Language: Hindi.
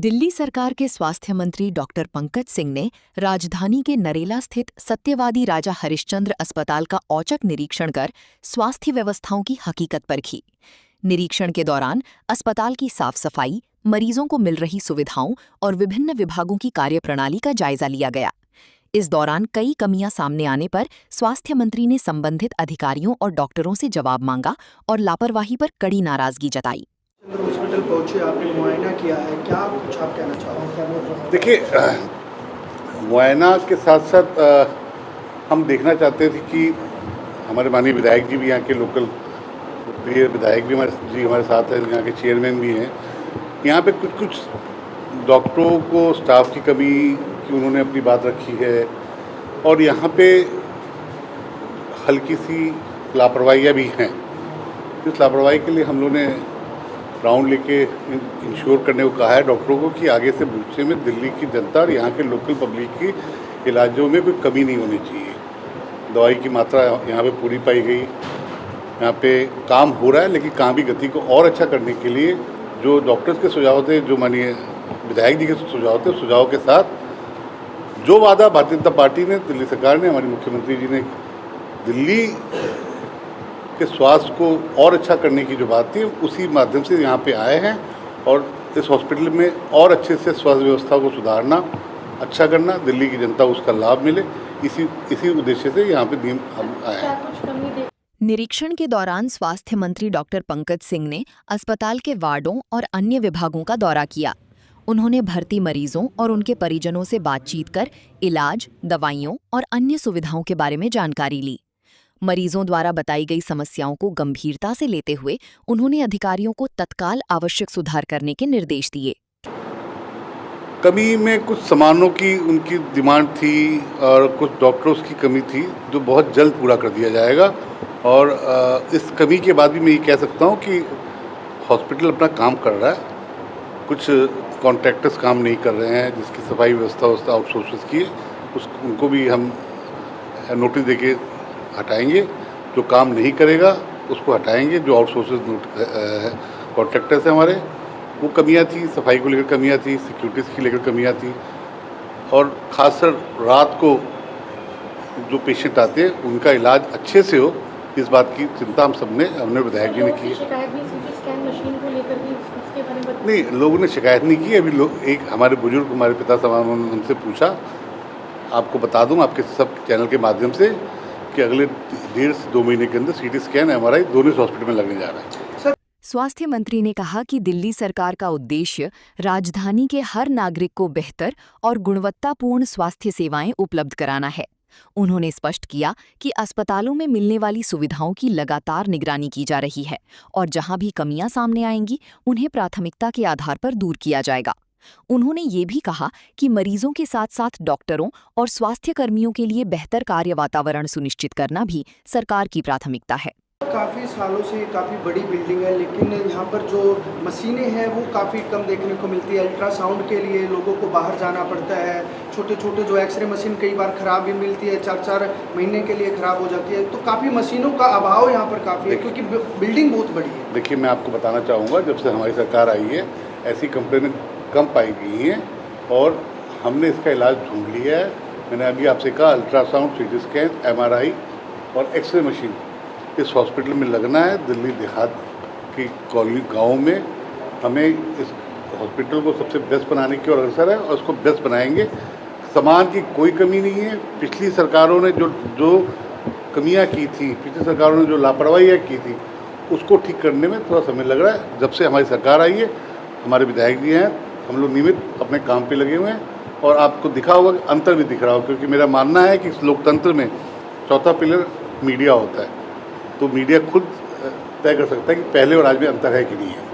दिल्ली सरकार के स्वास्थ्य मंत्री डॉक्टर पंकज सिंह ने राजधानी के नरेला स्थित सत्यवादी राजा हरिश्चंद्र अस्पताल का औचक निरीक्षण कर स्वास्थ्य व्यवस्थाओं की हकीकत परखी। निरीक्षण के दौरान अस्पताल की साफ सफाई, मरीजों को मिल रही सुविधाओं और विभिन्न विभागों की कार्यप्रणाली का जायजा लिया गया। इस दौरान कई कमियां सामने आने पर स्वास्थ्य मंत्री ने संबंधित अधिकारियों और डॉक्टरों से जवाब मांगा और लापरवाही पर कड़ी नाराजगी जताई। हॉस्पिटल पहुंचे, आपने मुआयना किया है, क्या कुछ आप कहना चाहोगे? देखिए, मुआयना के साथ साथ हम देखना चाहते थे कि हमारे माननीय विधायक जी भी यहाँ के लोकल प्रिय विधायक भी हमारे साथ हैं, यहाँ के चेयरमैन भी हैं। यहाँ पे कुछ डॉक्टरों को स्टाफ की कमी की उन्होंने अपनी बात रखी है और यहाँ पे हल्की सी लापरवाहियाँ भी हैं। इस लापरवाही के लिए हम लोगों ने राउंड लेके इंश्योर करने को कहा है डॉक्टरों को कि आगे से भविष्य में दिल्ली की जनता और यहाँ के लोकल पब्लिक की इलाजों में कोई कमी नहीं होनी चाहिए। दवाई की मात्रा यहाँ पे पूरी पाई गई, यहाँ पे काम हो रहा है, लेकिन काम की गति को और अच्छा करने के लिए जो डॉक्टर्स के सुझाव थे, जो माननीय विधायक जी के सुझाव थे, सुझाव के साथ जो वादा भारतीय जनता पार्टी ने, दिल्ली सरकार ने, हमारे मुख्यमंत्री जी ने दिल्ली के स्वास्थ्य को और अच्छा करने की जो बात थी, उसी माध्यम से यहाँ पे आए हैं और इस हॉस्पिटल में और अच्छे से स्वास्थ्य व्यवस्था को सुधारना, अच्छा करना, दिल्ली की जनता उसका लाभ मिले, इसी उद्देश्य से यहाँ पे हम आए हैं। निरीक्षण के दौरान स्वास्थ्य मंत्री डॉक्टर पंकज सिंह ने अस्पताल के वार्डों और अन्य विभागों का दौरा किया। उन्होंने भर्ती मरीजों और उनके परिजनों से बातचीत कर इलाज, दवाइयों और अन्य सुविधाओं के बारे में जानकारी ली। मरीजों द्वारा बताई गई समस्याओं को गंभीरता से लेते हुए उन्होंने अधिकारियों को तत्काल आवश्यक सुधार करने के निर्देश दिए। कमी में कुछ सामानों की उनकी डिमांड थी और कुछ डॉक्टर्स की कमी थी, जो बहुत जल्द पूरा कर दिया जाएगा। और इस कमी के बाद भी मैं ये कह सकता हूँ कि हॉस्पिटल अपना काम कर रहा है। कुछ कॉन्ट्रैक्टर्स काम नहीं कर रहे हैं, जिसकी सफाई व्यवस्था आउटसोर्सेस की है, उनको भी हम नोटिस देके हटाएंगे। जो काम नहीं करेगा उसको हटाएंगे। जो आउटसोर्सेस कॉन्ट्रैक्टर्स हैं हमारे, वो कमियां थी, सफाई को लेकर कमियां थी, सिक्योरिटीज़ की लेकर कमियां थी, और ख़ासकर रात को जो पेशेंट आते हैं उनका इलाज अच्छे से हो, इस बात की चिंता हमने विधायक जी ने की। नहीं, लोगों ने शिकायत नहीं की। अभी लोग, एक हमारे बुजुर्ग, हमारे पिता साहब, उन्होंने हमसे पूछा। आपको बता दूं आपके सब चैनल के माध्यम से कि अगले 1.5 से 2 महीने के अंदर सीटी स्कैन, MRI दोनों इस हॉस्पिटल में लगने जा रहा है। स्वास्थ्य मंत्री ने कहा कि दिल्ली सरकार का उद्देश्य राजधानी के हर नागरिक को बेहतर और गुणवत्तापूर्ण स्वास्थ्य सेवाएं उपलब्ध कराना है। उन्होंने स्पष्ट किया कि अस्पतालों में मिलने वाली सुविधाओं की लगातार निगरानी की जा रही है और जहां भी कमियां सामने आएंगी उन्हें प्राथमिकता के आधार पर दूर किया जाएगा। उन्होंने ये भी कहा कि मरीजों के साथ साथ डॉक्टरों और स्वास्थ्य कर्मियों के लिए बेहतर कार्य वातावरण सुनिश्चित करना भी सरकार की प्राथमिकता है। काफ़ी सालों से काफ़ी बड़ी बिल्डिंग है, लेकिन यहाँ पर जो मशीनें हैं वो काफ़ी कम देखने को मिलती है। अल्ट्रासाउंड के लिए लोगों को बाहर जाना पड़ता है। छोटे छोटे जो एक्सरे मशीन कई बार ख़राब भी मिलती है, 4-4 महीने के लिए ख़राब हो जाती है। तो काफ़ी मशीनों का अभाव यहाँ पर काफ़ी है, क्योंकि बिल्डिंग बहुत बड़ी है। देखिए, मैं आपको बताना चाहूँगा, जब से हमारी सरकार आई है ऐसी कंप्लेनें कम पाई गई हैं और हमने इसका इलाज ढूंढ लिया है। मैंने अभी आपसे कहा, अल्ट्रासाउंड, CT स्कैन, MRI और एक्सरे मशीन इस हॉस्पिटल में लगना है। दिल्ली देहात की कॉलोनी गाँव में हमें इस हॉस्पिटल को सबसे बेस्ट बनाने की ओर अग्रसर है और उसको बेस्ट बनाएंगे। सामान की कोई कमी नहीं है। पिछली सरकारों ने जो कमियां की थी, पिछली सरकारों ने जो लापरवाहियाँ की थी, उसको ठीक करने में थोड़ा समय लग रहा है। जब से हमारी सरकार आई है, हमारे विधायक जी हैं, हम लोग नियमित अपने काम पे लगे हुए हैं और आपको दिखा होगा कि अंतर भी दिख रहा होगा, क्योंकि मेरा मानना है कि इस लोकतंत्र में चौथा पिलर मीडिया होता है। तो मीडिया खुद तय कर सकता है कि पहले और आज में अंतर है कि नहीं है।